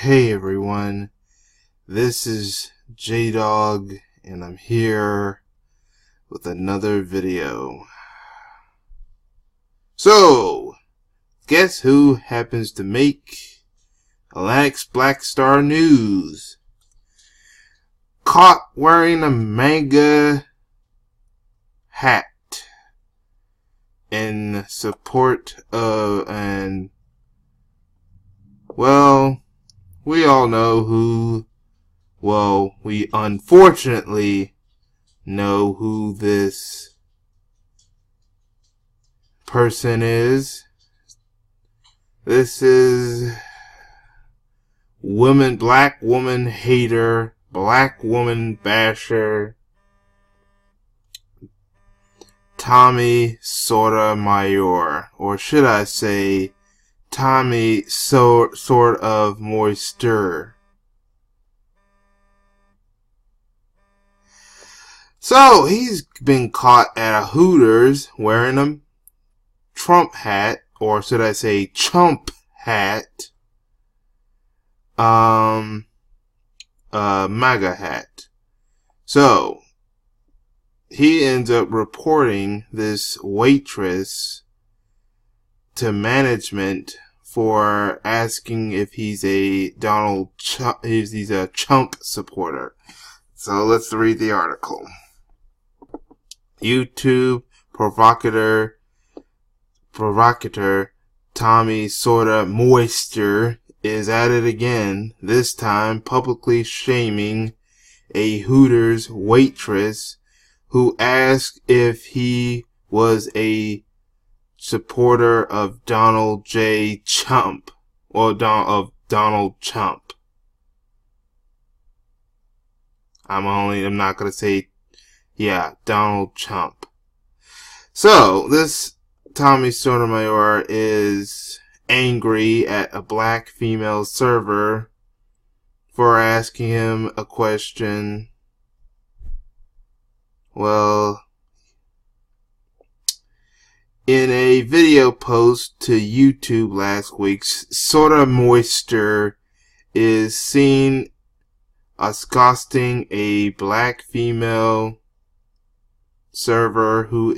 Hey everyone, this is J-Dog and I'm here with another video. So, guess who happens to make Atlantic's Black Star News? Caught wearing a manga hat in support of, we all know who, we unfortunately know who this person is. This is black woman hater, black woman basher, Tommy Sortofmoisture, or should I say, Tommy Sortofmoisture. So, he's been caught at a Hooters wearing a Trump hat, or should I say chump hat, MAGA hat. So, he ends up reporting this waitress to management for asking if he's a he's a Trump supporter. So let's read the article. YouTube provocateur Tommy Sortofmoisture is at it again, this time publicly shaming a Hooters waitress who asked if he was a supporter of Donald J. Trump, or of Donald Trump. I'm not gonna say, Donald Trump. So, this Tommy Sortofmoisture is angry at a black female server for asking him a question. Well, in a video post to YouTube last week, Sortofmoisture is seen accosting a black female server who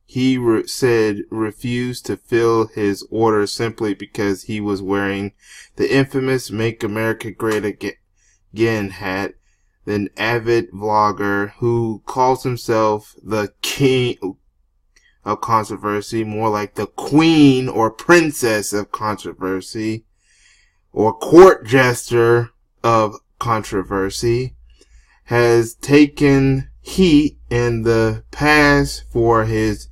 he said refused to fill his order simply because he was wearing the infamous Make America Great Again hat. An avid vlogger who calls himself the king of controversy, more like the queen or princess of controversy, or court jester of controversy, has taken heat in the past for his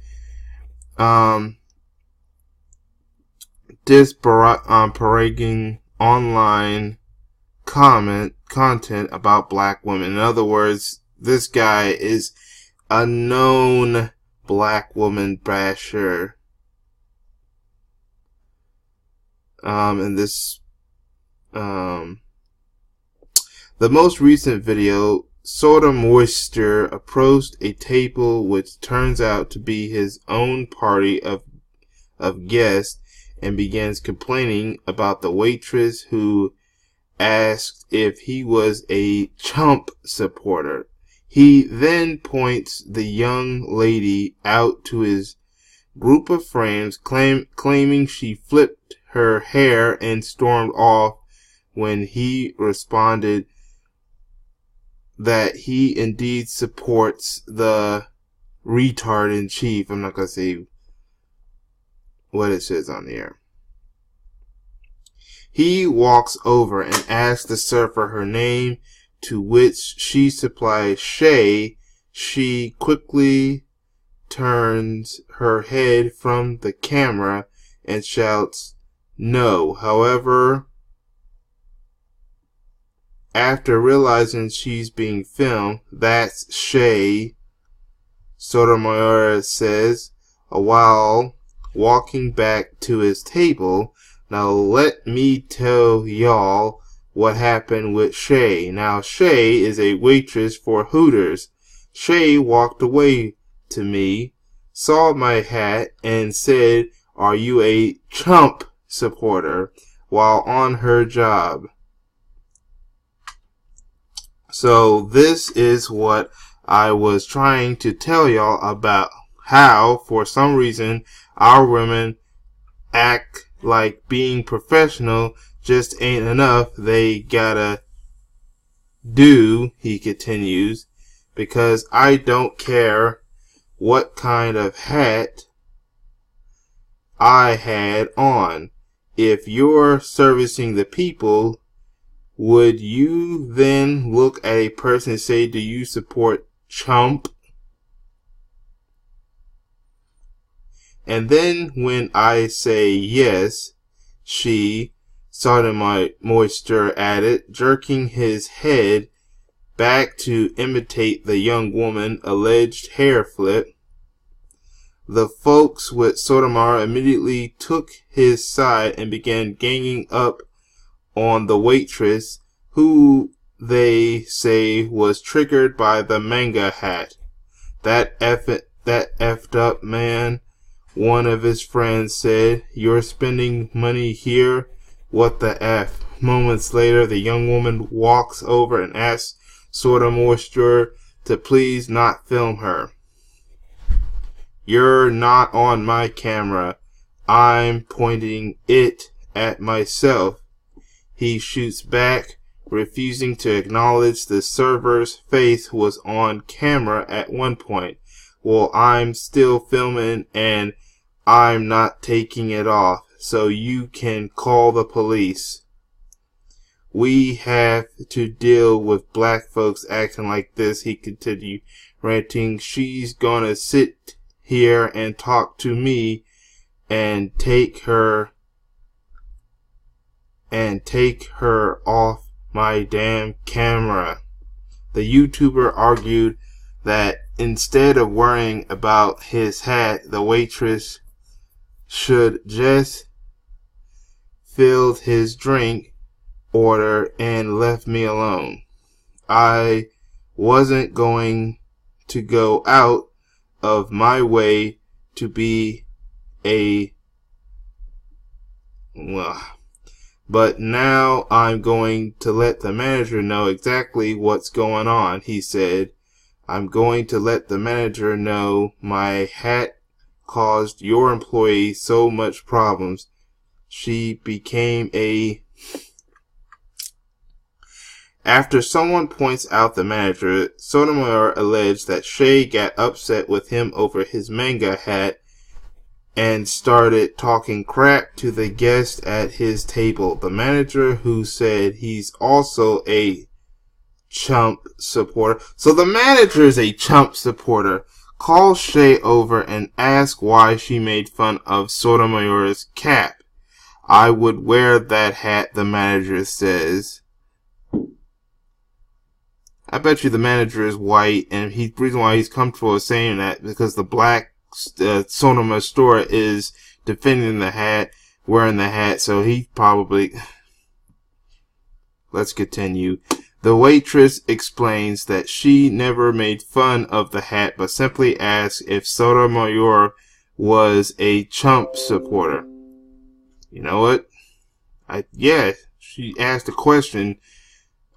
disparaging online content about black women. In other words, this guy is a known black woman basher. The most recent video, Sortofmoisture approached a table which turns out to be his own party of guests and begins complaining about the waitress who asked if he was a Trump supporter. He then points the young lady out to his group of friends, claiming she flipped her hair and stormed off when he responded that he indeed supports the retard in chief. I'm not going to say what it says on the air. He walks over and asks the server her name, to which she supplies Shay. She quickly turns her head from the camera and shouts, "No." However, after realizing she's being filmed, "That's Shay," Sortofmoisture says, while walking back to his table. "Now let me tell y'all what happened with Shay." Now Shay is a waitress for Hooters. Shay walked away to me, saw my hat, and said, "Are you a Trump supporter?" while on her job. So this is what I was trying to tell y'all about how, for some reason, our women act like being professional just ain't enough. They gotta do, he continues, because I don't care what kind of hat I had on. If you're servicing the people, would you then look at a person and say, do you support chump? And then when I say yes, she, Sortofmoisture added, jerking his head back to imitate the young woman alleged hair flip. The folks with Sortofmoisture immediately took his side and began ganging up on the waitress, who they say was triggered by the manga hat. That effed up man, one of his friends said. You're spending money here? What the F? Moments later, the young woman walks over and asks Sortofmoisture to please not film her. You're not on my camera. I'm pointing it at myself. He shoots back, refusing to acknowledge the server's face was on camera at one point. Well, I'm still filming and I'm not taking it off, so you can call the police. We have to deal with black folks acting like this, he continued, ranting. She's gonna sit here and talk to me and take her off my damn camera. The YouTuber argued that instead of worrying about his hat, the waitress should just filled his drink order and left me alone. I wasn't going to go out of my way to be but now I'm going to let the manager know exactly what's going on, he said. I'm going to let the manager know my hat caused your employee so much problems. She became a... After someone points out the manager, Sortofmoisture alleged that Shay got upset with him over his manga hat and started talking crap to the guest at his table. The manager, who said he's also a chump supporter. So the manager is a chump supporter. Calls Shay over and asks why she made fun of Sortofmoisture's cap. I would wear that hat, the manager says. I bet you the manager is white, and the reason why he's comfortable with saying that because the black Sortofmoisture is defending the hat, wearing the hat, so he probably... Let's continue. The waitress explains that she never made fun of the hat, but simply asked if Sortofmoisture was a chump supporter. You know what? She asked a question.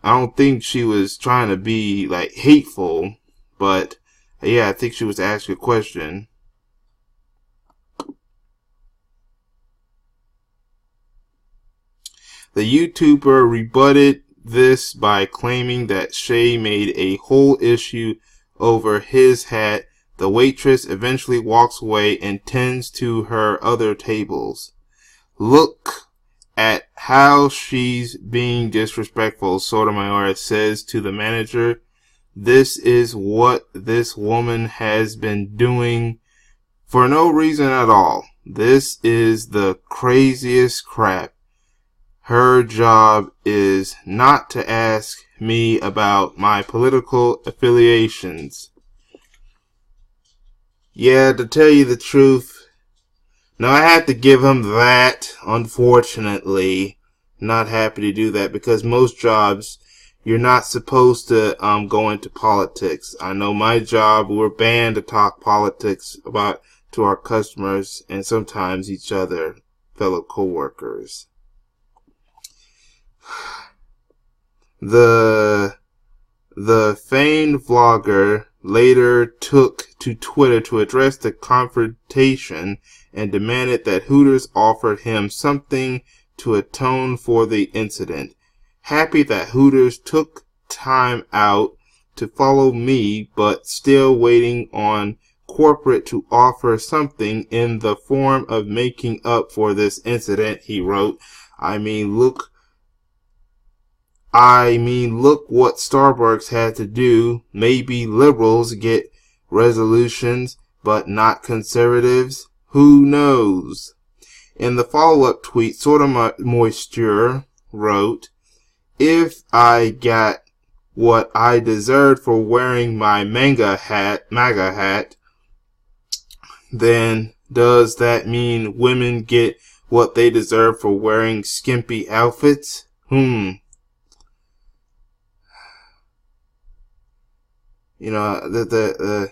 I don't think she was trying to be, like, hateful, but, yeah, I think she was asking a question. The YouTuber rebutted this by claiming that Shay made a whole issue over his hat. The waitress eventually walks away and tends to her other tables. Look at how she's being disrespectful, Sortofmoisture says to the manager. This is what this woman has been doing for no reason at all. This is the craziest crap. Her job is not to ask me about my political affiliations. Yeah, to tell you the truth, now I have to give him that, unfortunately. Not happy to do that because most jobs, you're not supposed to go into politics. I know my job, we're banned to talk politics to our customers and sometimes each other, fellow co-workers. The famed vlogger later took to Twitter to address the confrontation and demanded that Hooters offer him something to atone for the incident. Happy that Hooters took time out to follow me, but still waiting on corporate to offer something in the form of making up for this incident, he wrote. I mean, look what Starbucks had to do. Maybe liberals get resolutions, but not conservatives. Who knows? In the follow-up tweet, Sortofmoisture wrote, if I got what I deserved for wearing my MAGA hat, then does that mean women get what they deserve for wearing skimpy outfits? You know,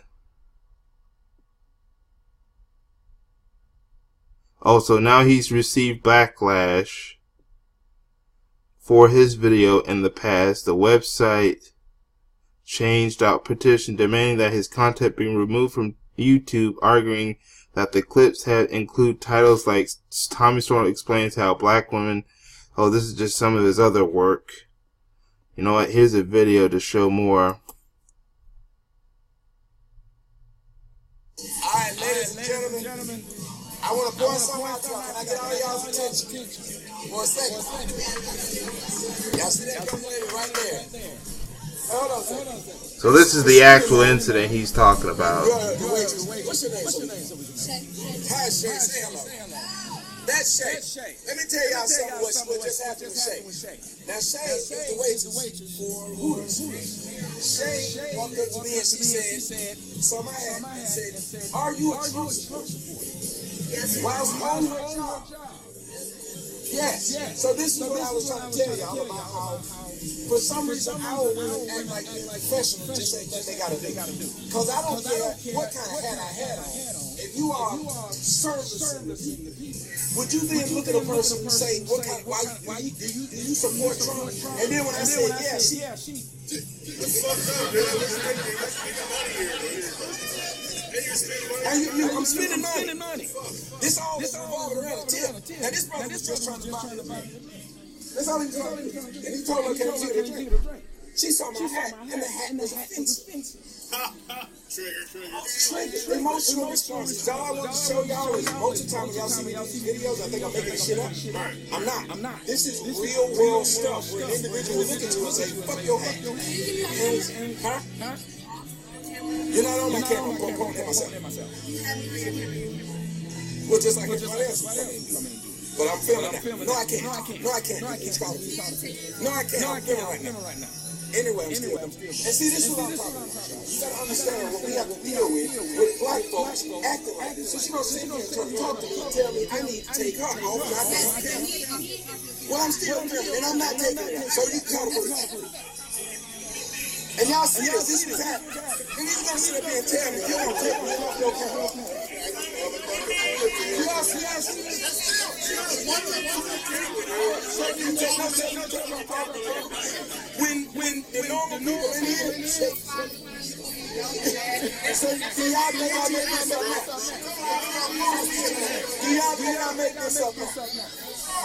also now he's received backlash for his video in the past. The website changed out petition demanding that his content be removed from YouTube, arguing that the clips had include titles like Tommy Storm explains how black women. Oh, this is just some of his other work. You know what? Here's a video to show more. Alright, ladies and gentlemen, I want to point something out to y'all. Can I get all y'all's attention for a second? Y'all see that young lady right there? Hold on a second. So this is the actual incident he's talking about. What's your name? Hi, Shay. Say hello. That's Shay. Let me tell y'all something what just happened to Shay. Now, Shay is the waitress for Hooters. Shay walked up to me and she said, so my hat said, are you a Trump supporter? Yes. While I was on her job. Yes. So this is what I was trying to tell y'all about how, for some reason, our women act like they're professional just like they gotta do. Because I don't care what kind of hat I had on. If you are servicing the people, would you then look at a person and say, why do you support Trump? And then when I say, yeah, she. I'm spending money. This all revolving around a tip. Now this brother was just trying to buy the money. That's all he was trying to do. And he told her, can I get a drink? She saw my hat, and the hat was offensive. Trigger. Emotional responses. All I want to show y'all is most of the time when y'all see me in these videos, I think I'm making this shit up. I'm not. This is real world stuff where an individual will look at you and say, fuck your hat. Huh? You're not on my camera. I'm going to point at myself. Well, just like everybody else. But I'm filming now. No, I can't. He's calling me. No, I can't. I'm filming right now. Anyway, I'm still. And see, this is what I'm talking about. You gotta understand what we have to deal with black folks acting like this. So she don't sit here and try to talk to me and tell me I need to take her off my damn camera. Well, I'm still filming and I'm not taking it out. So you call the police. And y'all see this is happening. And he's gonna sit up here and tell me you don't take me off your camera. Y'all see this? When the normal people in here shake. So do y'all think I make this up now? Do y'all think I make this up now?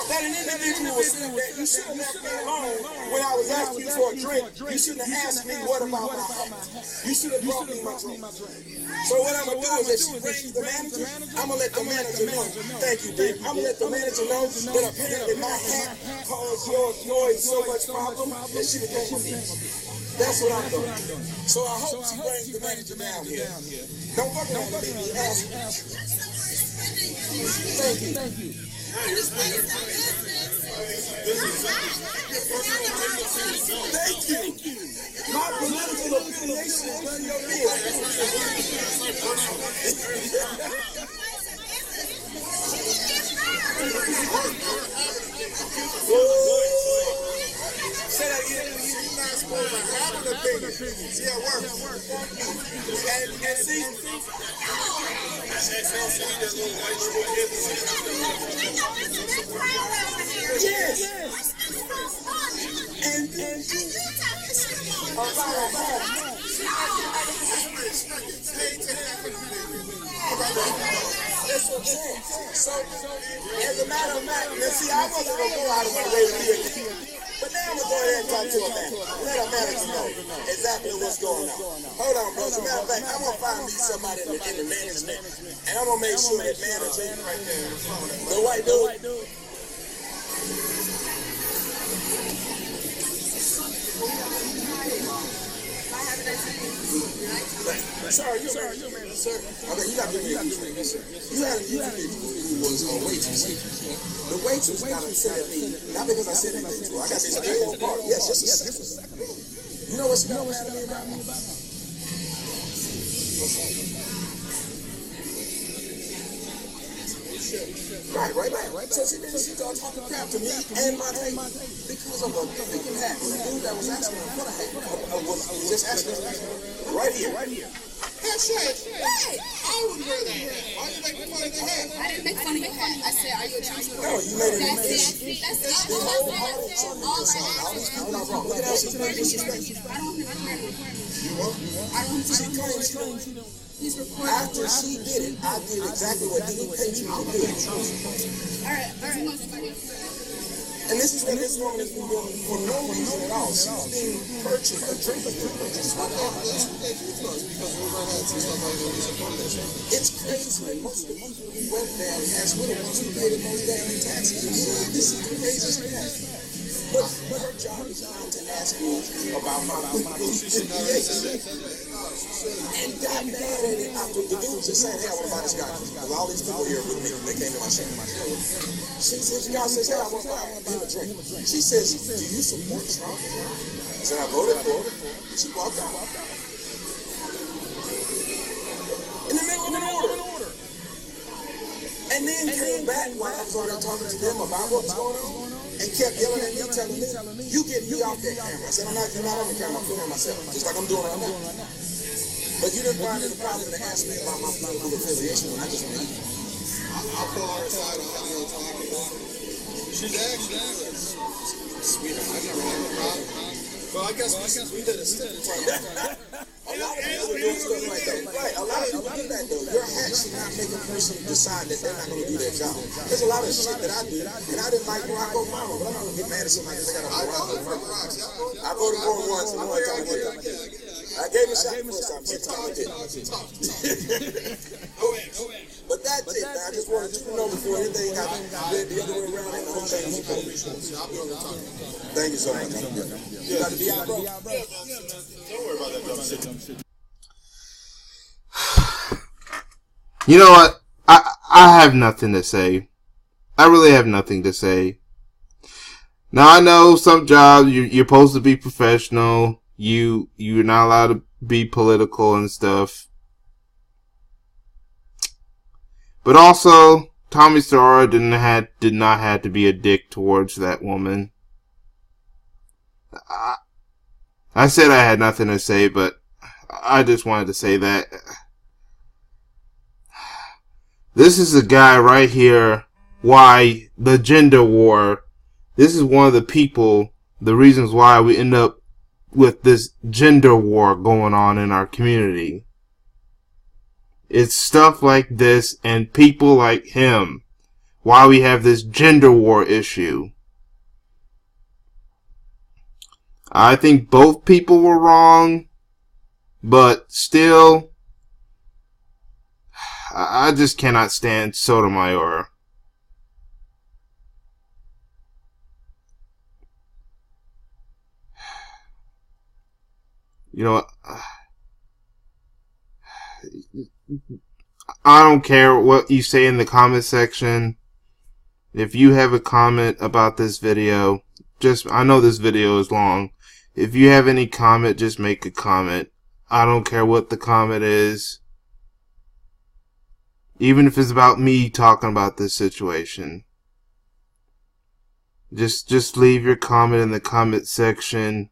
That an individual was saying that you shouldn't have left me alone when I was asking you for a drink. You shouldn't have asked me what about my hat. You should have brought me my drink. So what I'm going to do is if she brings the manager, I'm going to let the manager know. Thank you, Dick. I'm going to let the manager know that apparently my hat caused your noise so much problem that she became a bitch. That's what I'm doing. So I hope she brings the manager down here. Don't fuck around with me. Ask me. Thank you. Thank you. My political affiliation is none of your Say that again. You're not supposed to have an opinion. See how it works. And see. Yes. That's what I'm saying. So, as a matter of fact, now see, I wasn't going to go out of my way to be a kid. But now I'm going to go ahead and talk to a manager. Let a manager know exactly what's going on. Hold on, bro. As a matter of fact, I'm going to find me somebody in the management. And I'm going to make sure that manager, the white dude, sorry, you're man, sir. Okay, you got to give me a sir. You had a interview who was a waitress. The waitress got upset at me, not because I said anything to her. I got this big old part. Yes, just a second. You know what's got mad at me about me? Right. So she started talking crap to me and my team because of a freaking hat. The dude that was asking her for the hat was just asking her right here. Hey, I would wear that hat. Why you making fun of the hat? I didn't make fun of your hat. I said, are you a Jewish? No, you made it. That's all I said. All I said. All these people are wrong. Look at how she's being disrespectful. I don't want to record it. You what? I don't want to She claims she don't. He's recording. After she did it, I did exactly what he paid you to do. Alright. You want somebody else? And this is what this woman has been doing for no reason at all. She's being purchased, a drink has been purchased. It's crazy. Most of the people who went there and asked, what the ones who paid the most damn taxes? This is the craziest thing. But her job is not to ask me about my and got mad at it after the dude just saying, hey, I want to buy this guy. Because all these people here with me, they came to my show. She says, the guy says, hey, I want to him a drink. She says, do you support Trump? I said, I voted for him. She walked out. In the middle of an order. And then came back while I was on there talking to them about what was going on. And kept yelling at me, telling me, you get me off that camera. I said, you're not on the camera, I'm filming myself, just like I'm doing right now. But you didn't find any problem to ask me about my political affiliation when I just made it. I'll pull her aside and have her talk about it. She's actually sweetheart. I never had a problem. Well, I guess we did a step. A lot of people are doing stuff like that. Right, a lot of people do that though. Your hat should not make a person decide that they're not going to do their job. There's a lot of shit that I do, and I didn't like Barack Obama, but I'm not going to get mad at somebody because they got a Barack Obama. I voted for him once, and one time I did. I gave him a shot the first time, second time I didn't. But that's it, man. I just wanted you to know before anything got read the other way around and the whole thing was cool. Thank you so much. You got to be out, bro. Don't worry about that dumb shit. You know what? I have nothing to say. I really have nothing to say. Now I know some jobs you're supposed to be professional. You're not allowed to be political and stuff. But also, Tommy Sora did not have to be a dick towards that woman. I said I had nothing to say, but I just wanted to say that. This is a guy right here, why the gender war. This is one of the reasons why we end up with this gender war going on in our community. It's stuff like this and people like him why we have this gender war issue. I think both people were wrong, but still, I just cannot stand Sotomayor. You know what? I don't care what you say in the comment section. If you have a comment about this video, I know this video is long. If you have any comment, just make a comment. I don't care what the comment is. Even if it's about me talking about this situation. Just leave your comment in the comment section.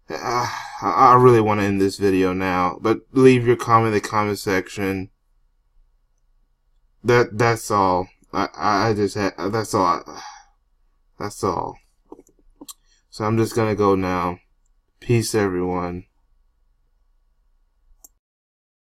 I really want to end this video now, but leave your comment in the comment section. That's all. That's all. So I'm just gonna go now. Peace, everyone.